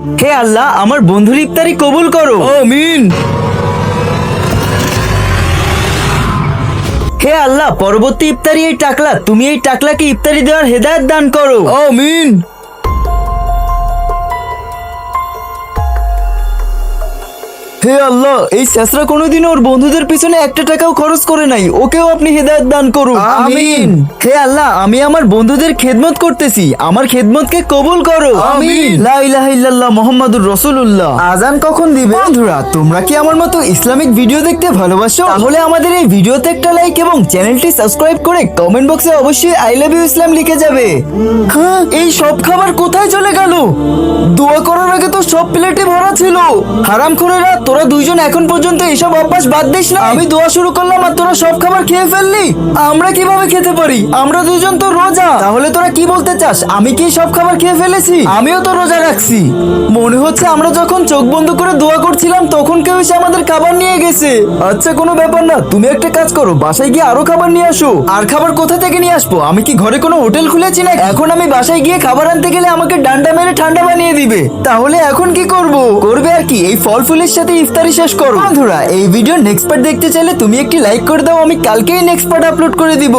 হে আল্লাহ, আমার বন্ধুর ইফতারি কবুল করো। আমিন। হে আল্লাহ, পরবর্তী ইফতারি এই টাকলা, তুমি এই টাকলাকে ইফতারি দেওয়ার হেদায়েত দান করো। আমিন। হে আল্লাহ, এই শেষরা কোনোদিন ওর বন্ধুদের পিছনে একটা টাকাও খরচ করে নাই, ওকেও আপনি হেদায়েত দান করুন। আমিন। হে আল্লাহ, আমি আমার বন্ধুদের খেদমত করতেছি, আমার খেদমতকে কবুল করো। আমিন। লা ইলাহা ইল্লাল্লাহ মুহাম্মাদুর রাসূলুল্লাহ। আজান কখন দিবে? বন্ধুরা, তোমরা কি আমার মতো ইসলামিক ভিডিও দেখতে ভালোবাসো? তাহলে আমাদের এই ভিডিওতে একটা লাইক এবং চ্যানেলটি সাবস্ক্রাইব করে কমেন্ট বক্সে অবশ্যই আই লাভ ইউ ইসলাম লিখে যাবে। হ্যাঁ, এই সব খাবার কোথায় চলে গেল? দোয়া করার আগে তো সব প্লেটে ভরা ছিল। হারামখোরেরা, তোরা দুইজন এখন পর্যন্ত এসব অভ্যাস বাদ দিস না। আমি দোয়া শুরু করলাম আর তোরা সব খাবার খেয়ে ফেললি। আমরা কিভাবে খেতে পারি? আমরা দুজন তো রোজা। তাহলে তোরা কি বলতে চাস, আমি কি সব খাবার খেয়ে ফেলেছি? আমিও তো রোজা রাখছি। মনে হচ্ছে আমরা যখন চোখ বন্ধ করে দোয়া করছিলাম তখন কেউ এসে আমাদের খাবার নিয়ে গেছে। আচ্ছা, কোনো ব্যাপার না, তুমি একটা কাজ করো, বাসায় গিয়ে আরো খাবার নিয়ে আসো। আর খাবার কোথা থেকে নিয়ে আসবো? আমি কি ঘরে কোনো হোটেল খুলেছি না? এখন আমি বাসায় গিয়ে খাবার আনতে গেলে আমাকে ডান্ডা মেরে ঠান্ডা বানিয়ে দিবে। তাহলে এখন কি করব? করবে আর কি, এই ফল ফুলের সাথে ইফতারি শেষ করো। বন্ধুরা, এই ভিডিও নেক্সট পার্ট দেখতে চাইলে তুমি একটি লাইক করে দাও, আমি কালকেই নেক্সট পার্ট আপলোড করে দিব।